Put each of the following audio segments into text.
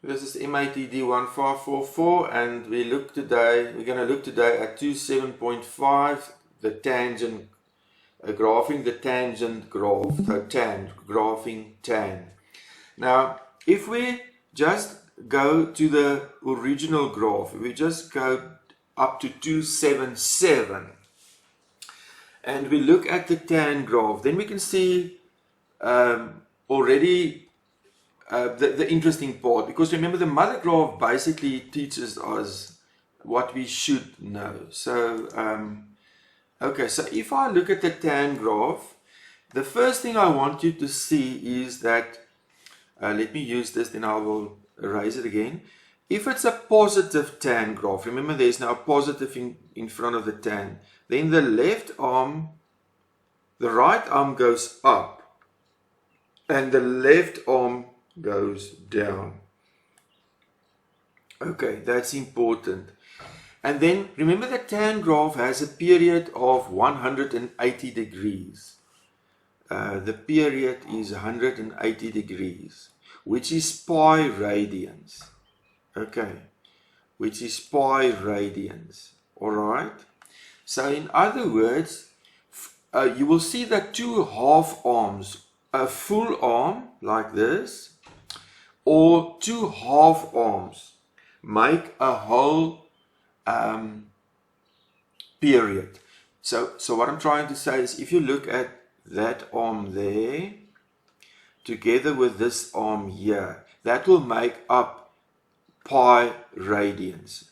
This is Matd1544, and we're going to look today at 27.5, the tangent, graphing the tangent graph, so tan, graphing tan. Now, if we just go to the original graph, we just go up to 277, and we look at the tan graph, then we can see already the interesting part, because remember the mother graph basically teaches us what we should know. So okay, so if I look at the tan graph, the first thing I want you to see is that let me use this, then I will erase it again. If it's a positive tan graph, remember there's now a positive in front of the tan, then the right arm goes up and the left arm goes down. Okay, that's important. And then remember the tan graph has a period of 180 degrees. The period is 180 degrees, which is pi radians. Okay, which is pi radians. Alright? So in other words, you will see that two half arms, a full arm like this, or two half arms make a whole period. So what I'm trying to say is, if you look at that arm there together with this arm here, that will make up pi radians.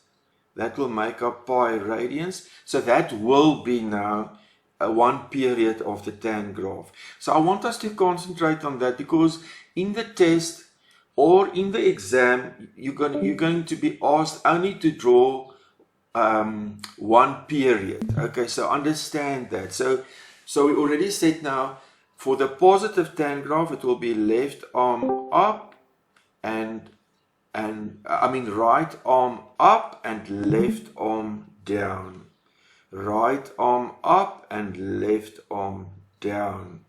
That will make up pi radians. So that will be now one period of the tan graph. So I want us to concentrate on that, because in the test or in the exam, you're going to be asked only to draw one period. Okay, so understand that. So we already said now, for the positive tan graph, it will be left arm up and right arm up and left arm down. Right arm up and left arm down.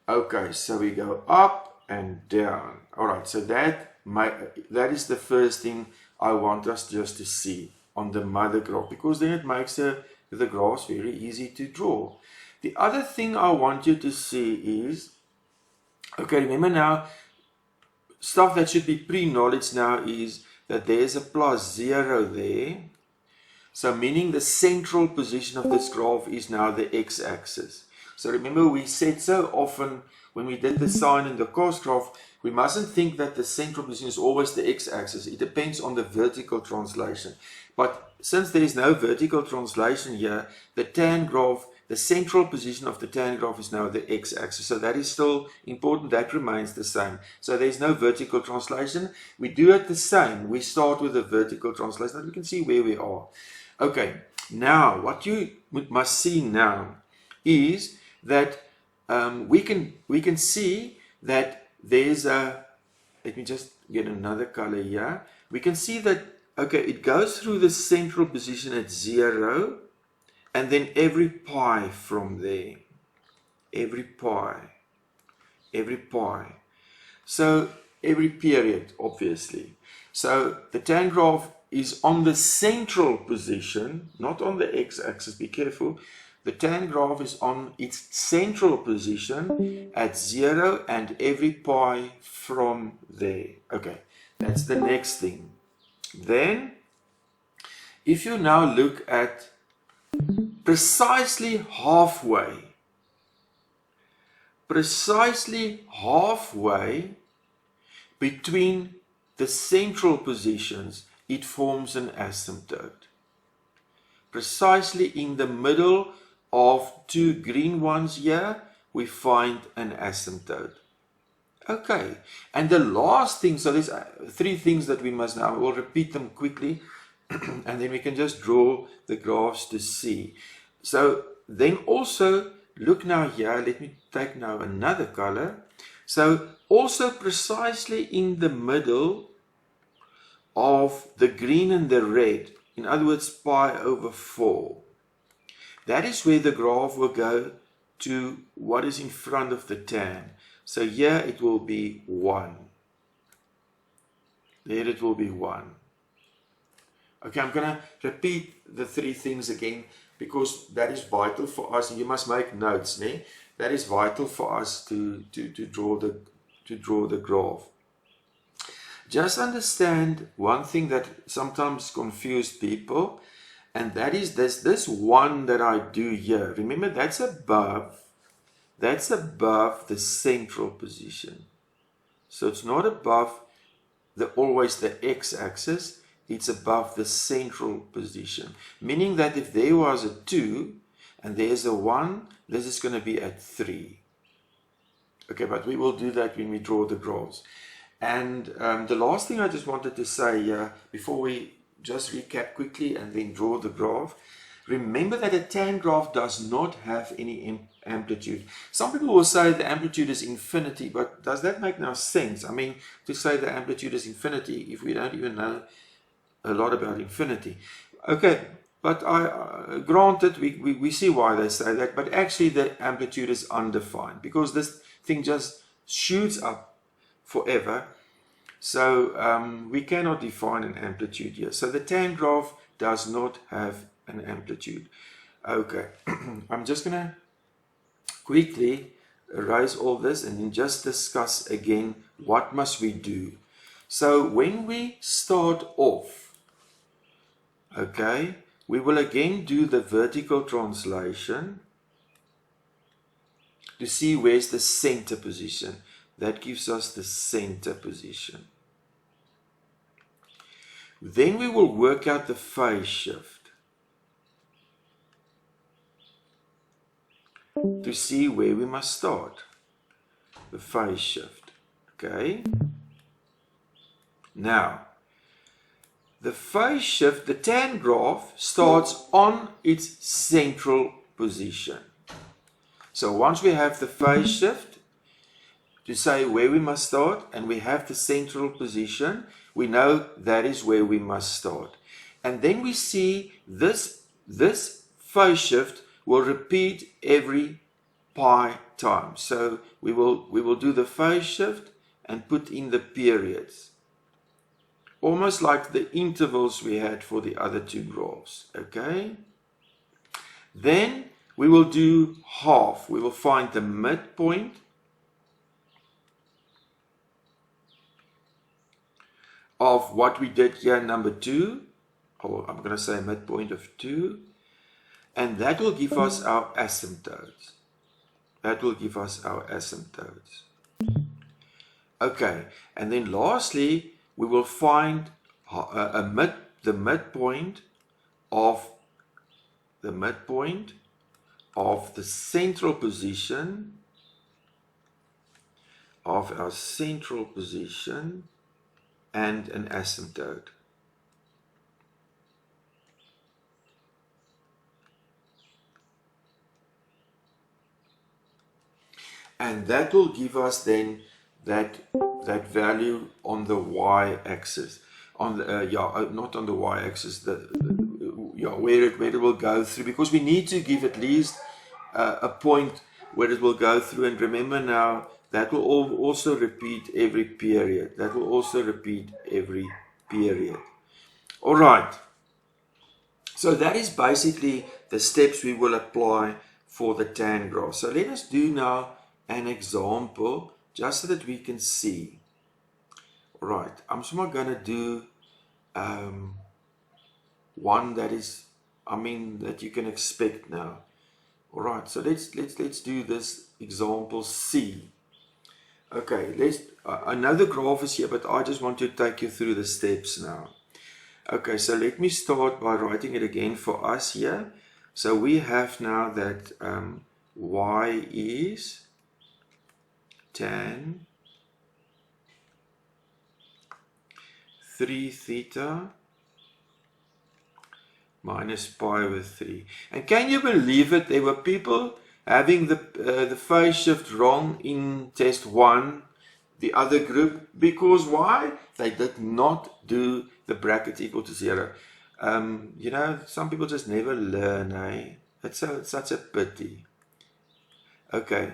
Okay, so we go up and down. Alright, so that is the first thing I want us just to see on the mother graph, because then it makes the graphs very easy to draw. The other thing I want you to see is, okay, remember now, stuff that should be pre-knowledge now is that there's a +0 there. So meaning the central position of this graph is now the x-axis. So remember, we said so often when we did the sine and the cos graph, we mustn't think that the central position is always the x-axis. It depends on the vertical translation. But since there is no vertical translation here, the tan graph, the central position of the tan graph is now the x-axis. So that is still important. That remains the same. So there is no vertical translation. We do it the same. We start with the vertical translation, and we can see where we are. Okay, now what you must see now is that we can see that there's a, let me just get another color here. We can see that, okay, it goes through the central position at 0, and then every pi from there, every pi, so every period, obviously. So the tan graph is on the central position, not on the x-axis, be careful. The tan graph is on its central position at 0 and every pi from there. Okay, that's the next thing. Then, if you now look at precisely halfway between the central positions, it forms an asymptote. Precisely in the middle of two green ones here, we find an asymptote. Okay, and the last thing, so there's three things that we must now, we'll repeat them quickly, and then we can just draw the graphs to see. So then also, look now here, let me take now another color. So also precisely in the middle of the green and the red, in other words pi over 4, that is where the graph will go to what is in front of the tan. So here it will be 1. There it will be 1. Okay, I'm going to repeat the 3 things again because that is vital for us. You must make notes, né? That is vital for us to draw the graph. Just understand one thing that sometimes confuses people, and that is this 1 that I do here. Remember, that's above the central position. So it's not above always the x-axis, it's above the central position. Meaning that if there was a 2 and there's a 1, this is going to be at 3. Okay, but we will do that when we draw the graphs. And the last thing I just wanted to say before we just recap quickly and then draw the graph, remember that a tan graph does not have any amplitude. Some people will say the amplitude is infinity, but does that make no sense? I mean, to say the amplitude is infinity if we don't even know a lot about infinity. Okay, but granted, we see why they say that, but actually the amplitude is undefined because this thing just shoots up forever. So we cannot define an amplitude here. So the tan graph does not have an amplitude. Okay, I'm just going to quickly erase all this and then just discuss again what must we do. So when we start off, okay, we will again do the vertical translation to see where's the center position. That gives us the center position. Then we will work out the phase shift to see where we must start. The phase shift. Okay. Now, the phase shift, the tan graph, starts on its central position. So once we have the phase shift, to say where we must start, and we have the central position, we know that is where we must start. And then we see this phase shift will repeat every pi time. So we will do the phase shift and put in the periods. Almost like the intervals we had for the other 2 graphs. Okay? Then we will do half. We will find the midpoint of what we did here, number 2, or I'm going to say midpoint of 2, and that will give us our asymptotes. That will give us our asymptotes. Okay, and then lastly, we will find the midpoint of the central position of our central position and an asymptote. And that will give us then that value on the y-axis. On the not on the y-axis, where it will go through, because we need to give at least a point where it will go through. And remember now, that will also repeat every period. That will also repeat every period. All right. So that is basically the steps we will apply for the tan graph. So let us do now an example just so that we can see. All right. I'm just going to do one that is, that you can expect now. All right. So let's do this example C. Okay, another graph is here, but I just want to take you through the steps now. Okay, so let me start by writing it again for us here. So we have now that y is tan 3 theta minus pi over 3. And can you believe it? There were people having the phase shift wrong in test 1, the other group, because why? They did not do the bracket equal to 0. Some people just never learn, eh? It's such a pity. Okay,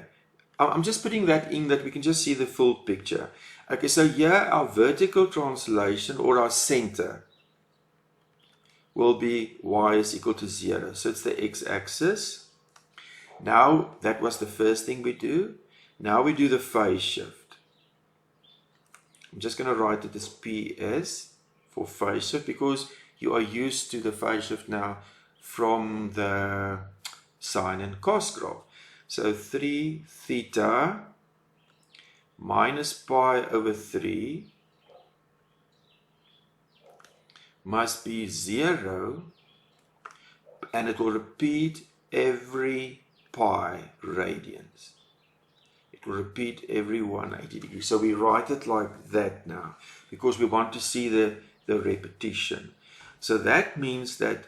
I'm just putting that in that we can just see the full picture. Okay, so here our vertical translation or our center will be y is equal to 0. So it's the x-axis. Now, that was the first thing we do. Now we do the phase shift. I'm just going to write it as PS for phase shift because you are used to the phase shift now from the sine and cos graph. So 3 theta minus pi over 3 must be 0, and it will repeat every pi radians. It will repeat every 180 degrees. So we write it like that now because we want to see the repetition. So that means that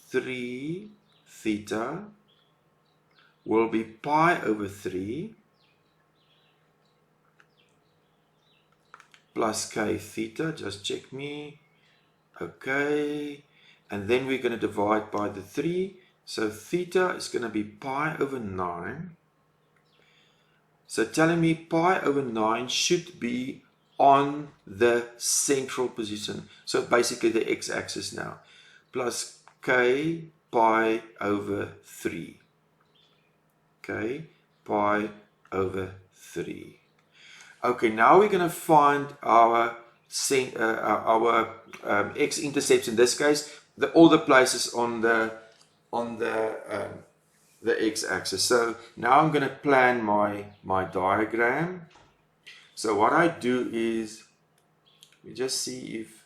3 theta will be pi over 3 plus k theta, just check me, okay, and then we're going to divide by the 3, so theta is going to be pi over 9, so telling me pi over 9 should be on the central position, so basically the x-axis now, plus k pi over 3. Okay, pi over 3. Okay, now we're going to find our x-intercepts, in this case, all the places on the x-axis. So now I'm going to plan my diagram. So what I do is, we just see if,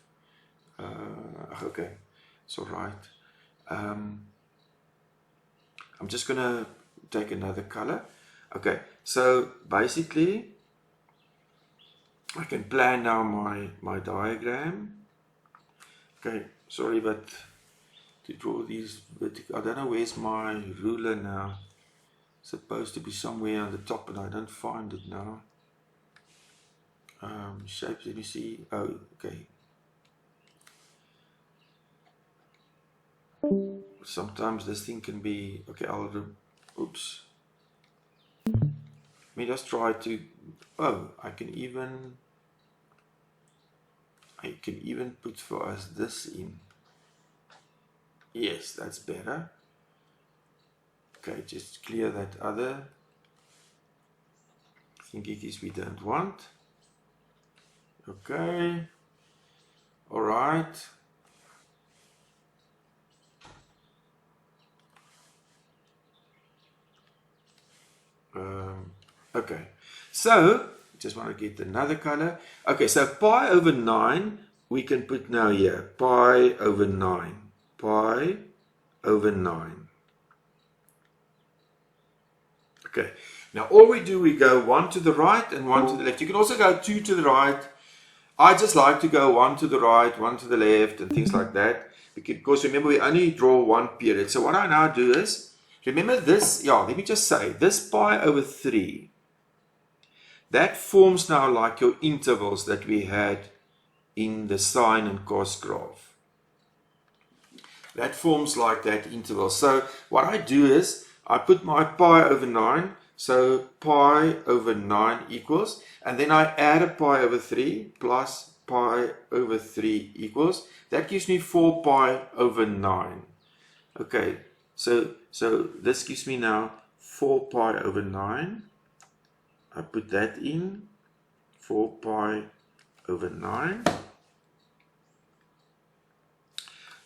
okay, it's all right. I'm just going to take another color. Okay, so basically I can plan now my diagram. Okay, sorry, but to draw these vertical, I don't know where's my ruler now. It's supposed to be somewhere on the top, but I don't find it now. Shapes, let me see. Oh, okay. Sometimes this thing can be, okay, oops. Let me just try to, oh, I can even put for us this in. Yes, that's better. Okay, just clear that other thingies we don't want. Okay, all right. Okay, so just want to get another color. Okay, so pi over 9 we can put now here, pi over 9, pi over 9. Okay, now all we do, we go 1 to the right and 1 to the left. You can also go 2 to the right. I just like to go 1 to the right, 1 to the left and things like that, because remember we only draw one period. So what I now do is, remember this, yeah, let me just say, this pi over 3, that forms now like your intervals that we had in the sine and cos graph. That forms like that interval. So what I do is, I put my pi over 9, so pi over 9 equals, and then I add a pi over 3 plus pi over 3 equals, that gives me 4 pi over 9. Okay, so this gives me now 4 pi over 9. I put that in, 4 pi over 9.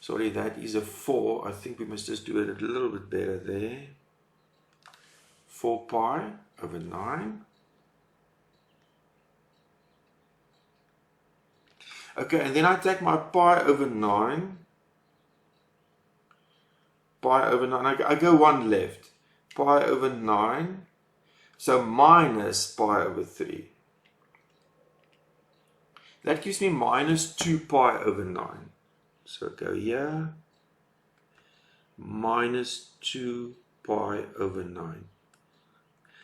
Sorry, that is a 4. I think we must just do it a little bit better there. 4 pi over 9. Okay, and then I take my pi over 9. Pi over 9, I go one left. Pi over 9. So minus pi over 3. That gives me minus 2 pi over 9. So go here. Minus 2 pi over 9.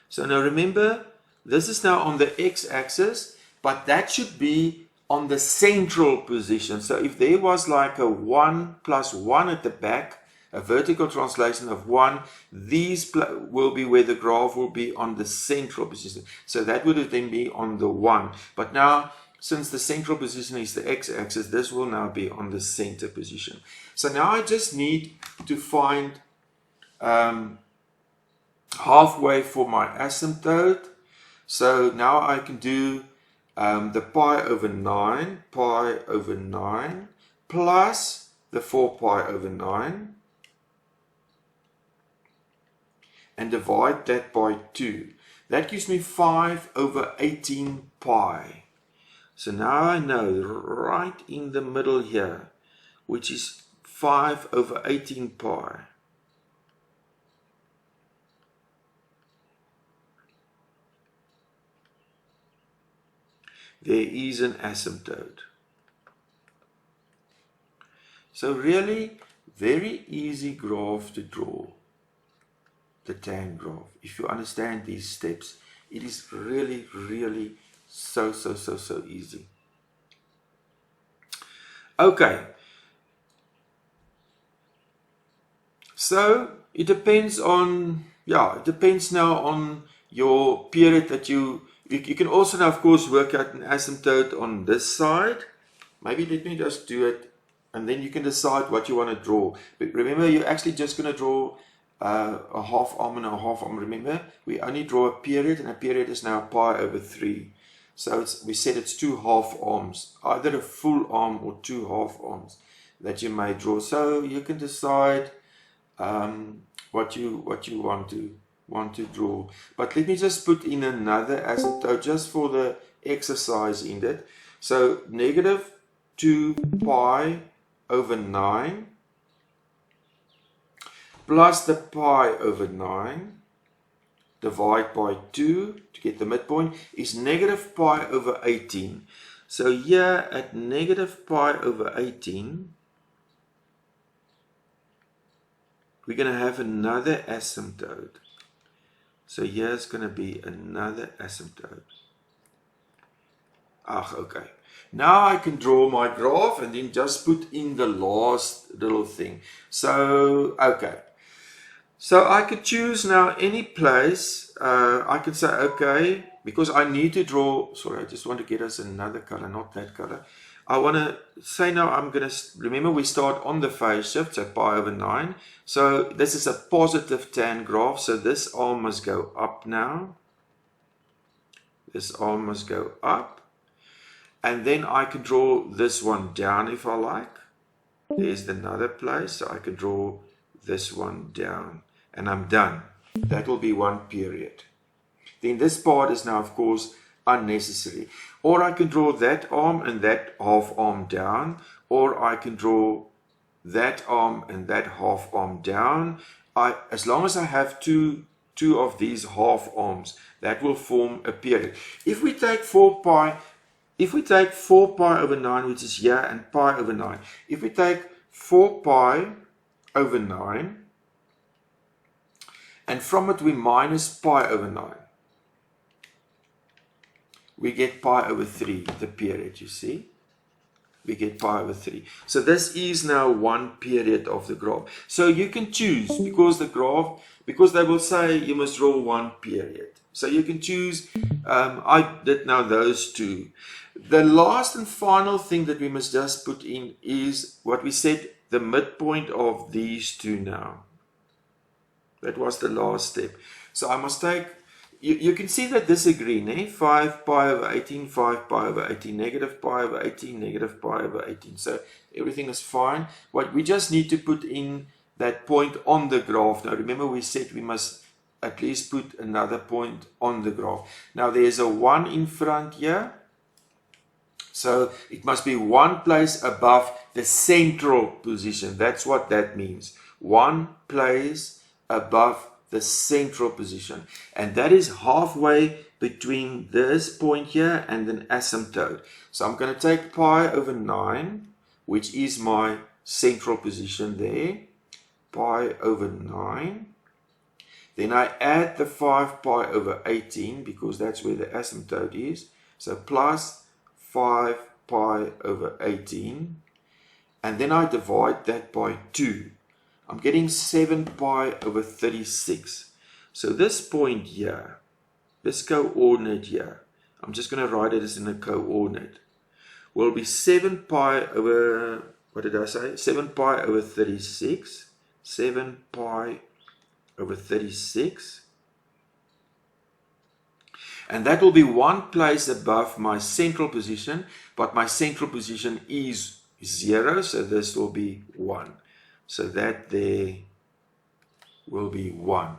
So now remember, this is now on the x-axis, but that should be on the central position. So if there was like a 1 plus 1 at the back, a vertical translation of 1. These will be where the graph will be on the central position. So that would then be on the 1. But now, since the central position is the x-axis, this will now be on the center position. So now I just need to find halfway for my asymptote. So now I can do the pi over 9 plus the 4 pi over 9 and divide that by 2. That gives me 5 over 18 pi. So now I know right in the middle here, which is 5 over 18 pi. There is an asymptote. So really, very easy graph to draw, the tan graph. If you understand these steps, it is really, really so easy. Okay. So it depends on, it depends now on your period that you can also now, of course, work out an asymptote on this side. Maybe let me just do it, and then you can decide what you want to draw. But remember, you're actually just going to draw a half arm and a half arm. Remember, we only draw a period, and a period is now pi over 3. So we said it's 2 half arms, either a full arm or 2 half arms that you may draw. So you can decide what you want to draw. But let me just put in another asymptote just for the exercise in it. So negative 2 pi over 9 plus the pi over 9 divide by 2 to get the midpoint is negative pi over 18. So here at negative pi over 18, we're going to have another asymptote. So here's going to be another asymptote. Okay. Now I can draw my graph and then just put in the last little thing. So, okay. So I could choose now any place. I can say, okay, because I need to draw, sorry, I just want to get us another color, not that color. I want to say now I'm going to, remember we start on the phase shift, so pi over 9. So this is a positive tan graph, so this arm must go up now. This arm must go up. And then I can draw this one down if I like. There's another place, so I can draw this one down. And I'm done. That will be one period. Then this part is now, of course, unnecessary. Or I can draw that arm and that half arm down. Or I can draw that arm and that half arm down. As long as I have two of these half arms, that will form a period. If we take 4 pi over 9, which is here, and pi over 9. If we take 4 pi over 9, and from it we minus pi over 9, we get pi over 3, the period, you see. We get pi over 3. So this is now one period of the graph. So you can choose, because they will say you must draw one period. So you can choose, I did now those two. The last and final thing that we must just put in is what we said, the midpoint of these two now. That was the last step. So I must take, you can see that this agrees, eh? 5 pi over 18, 5 pi over 18, negative pi over 18, negative pi over 18. So everything is fine. What we just need to put in that point on the graph. Now remember we said we must at least put another point on the graph. Now there's a 1 in front here. So it must be one place above the central position. That's what that means. One place above the central position. And that is halfway between this point here and an asymptote. So I'm going to take pi over 9, which is my central position there. Pi over 9. Then I add the 5 pi over 18 because that's where the asymptote is. So plus 5 pi over 18, and then I divide that by 2. I'm getting 7 pi over 36. So this point here, this coordinate here, I'm just going to write it as in a coordinate, will be 7 pi over, what did I say? 7 pi over 36. 7 pi over 36. And that will be one place above my central position, but my central position is 0, so this will be 1. So that there will be 1.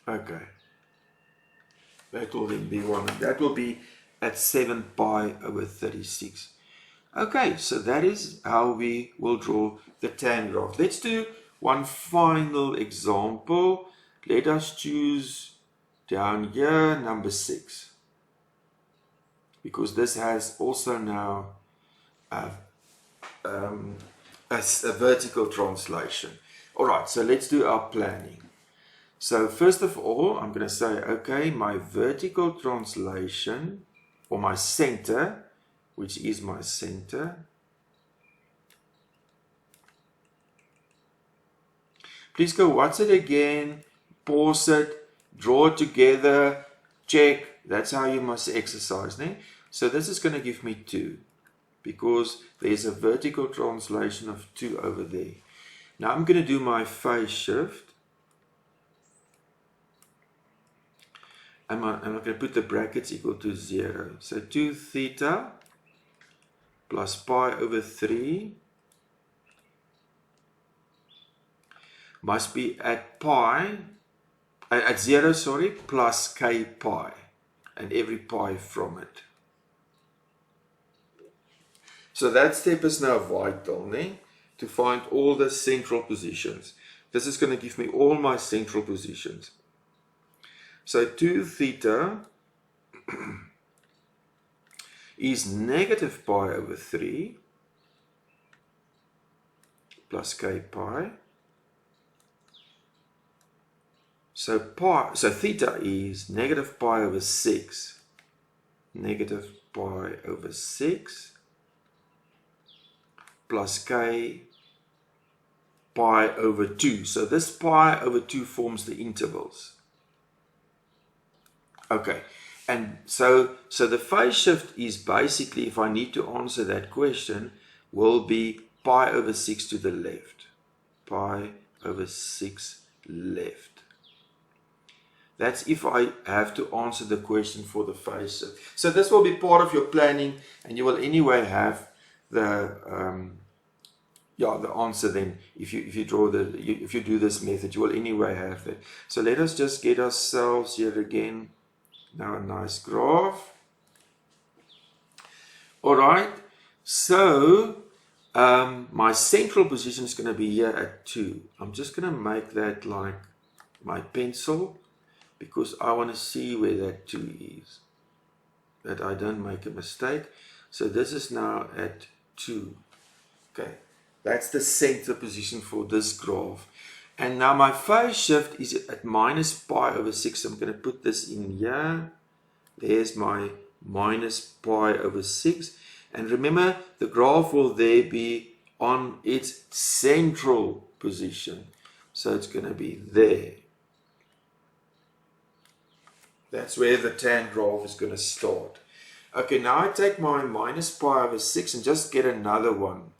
Okay. That will then be 1. That will be at 7 pi over 36. Okay, so that is how we will draw the tan graph. Let's do one final example. Let us choose down here number 6. Because this has also now a vertical translation. Alright, so let's do our planning. So first of all, I'm going to say, okay, my vertical translation, or my center, which is my center. Please go watch it again, pause it, draw it together, check. That's how you must exercise. Ne? So this is going to give me 2, because there's a vertical translation of 2 over there. Now I'm going to do my phase shift. I'm going to put the brackets equal to 0. So 2 theta plus pi over 3 must be at pi, at 0, sorry, plus k pi, and every pi from it. So that step is now vital, ne? To find all the central positions. This is going to give me all my central positions. So 2 theta is negative pi over 3 plus k pi. So theta is negative pi over 6. Negative pi over 6 plus k pi over 2. So this pi over 2 forms the intervals. Okay, and so the phase shift is basically, if I need to answer that question, will be pi over 6 to the left. Pi over 6 left. That's if I have to answer the question for the phase shift. So this will be part of your planning, and you will anyway have the answer then. If you do this method, you will anyway have that. So let us just get ourselves here again. Now a nice graph. Alright, so my central position is going to be here at 2. I'm just going to make that like my pencil, because I want to see where that 2 is, that I don't make a mistake. So this is now at 2. Okay, that's the center position for this graph. And now my phase shift is at minus pi over 6. I'm going to put this in here. There's my minus pi over 6. And remember, the graph will there be on its central position. So it's going to be there. That's where the tan graph is going to start. Okay, now I take my minus pi over 6 and just get another one.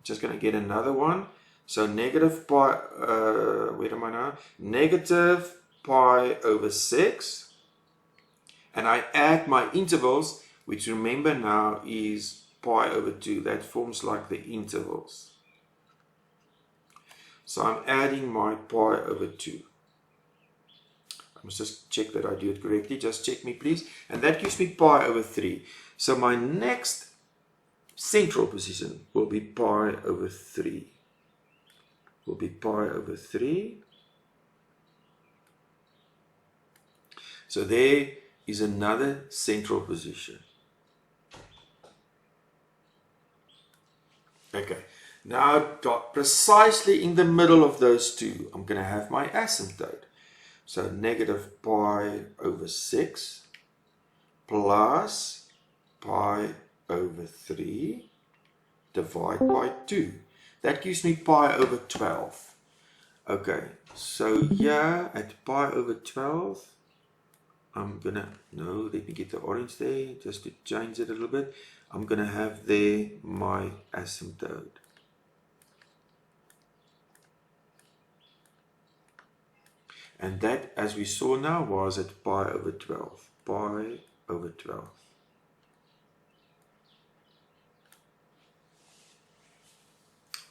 Just going to get another one. So negative pi, where am I now? Negative pi over 6. And I add my intervals, which remember now is pi over 2. That forms like the intervals. So I'm adding my pi over 2. I must just check that I do it correctly. Just check me, please. And that gives me pi over 3. So my next central position will be pi over 3. Will be pi over 3. So there is another central position. Okay, now precisely in the middle of those two, I'm going to have my asymptote. So negative pi over 6 plus pi over 3 divide by 2. That gives me pi over 12. Okay, so here at pi over 12, I'm gonna, no, let me get the orange there just to change it a little bit. I'm gonna have there my asymptote. And that, as we saw now, was at pi over 12. Pi over 12.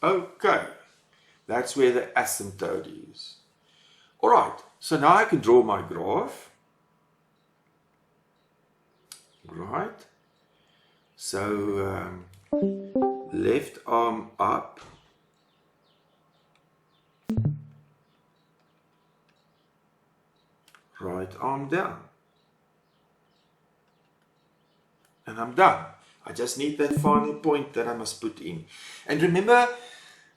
Okay, that's where the asymptote is. Alright, so now I can draw my graph. Right, so left arm up, right arm down, and I'm done. I just need that final point that I must put in. And remember,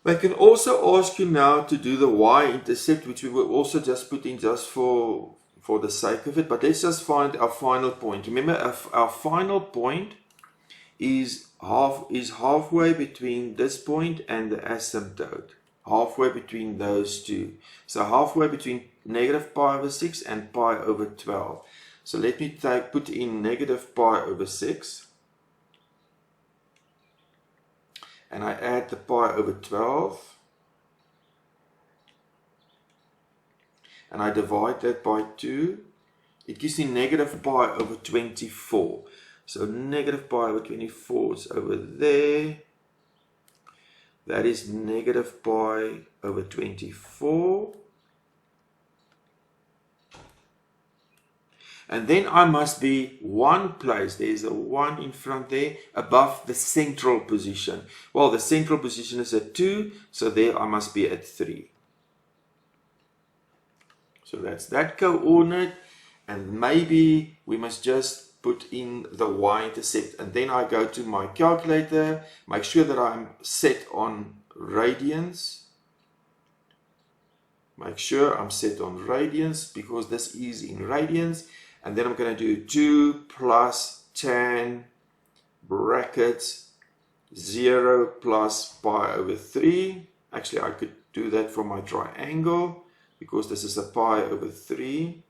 they can also ask you now to do the y-intercept, which we will also just put in just for the sake of it. But let's just find our final point. Remember, our final point is halfway between this point and the asymptote. Halfway between those two. So halfway between negative pi over 6 and pi over 12. So let me put in negative pi over 6. And I add the pi over 12. And I divide that by 2. It gives me negative pi over 24. So negative pi over 24 is over there. That is negative pi over 24. And then I must be one place, there's a 1 in front there, above the central position. Well, the central position is at 2, so there I must be at 3. So that's that coordinate, and maybe we must just put in the y-intercept, and then I go to my calculator, make sure that I'm set on radians. Make sure I'm set on radians, because this is in radians. And then I'm going to do 2 plus tan brackets 0 plus pi over 3. Actually, I could do that for my triangle, because this is a pi over 3.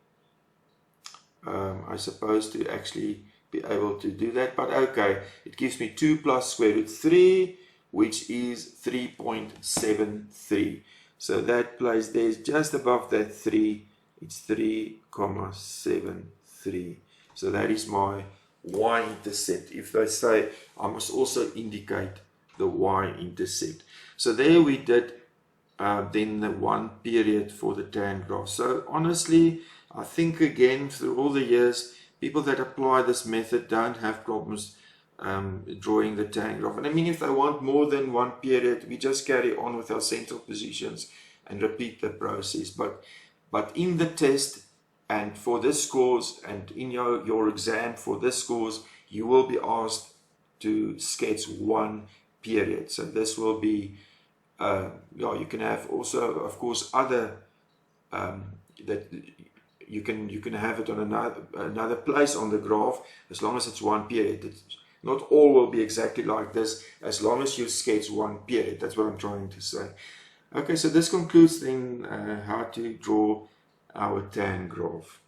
I'm supposed to actually be able to do that, but okay. It gives me 2 plus square root 3, which is 3.73. So that place there is just above that 3. It's 3.73. So that is my y-intercept. If they say, I must also indicate the y-intercept. So there we did then the 1 period for the tan graph. So honestly, I think again, through all the years, people that apply this method don't have problems drawing the tan graph. And I mean, if they want more than 1 period, we just carry on with our central positions and repeat the process. But in the test, and for this course, and in your exam for this course, you will be asked to sketch 1 period. So this will be, you can have also, of course, other that you can have it on another place on the graph, as long as it's 1 period. Not all will be exactly like this, as long as you sketch 1 period. That's what I'm trying to say. Okay, so this concludes then how to draw our tan graph.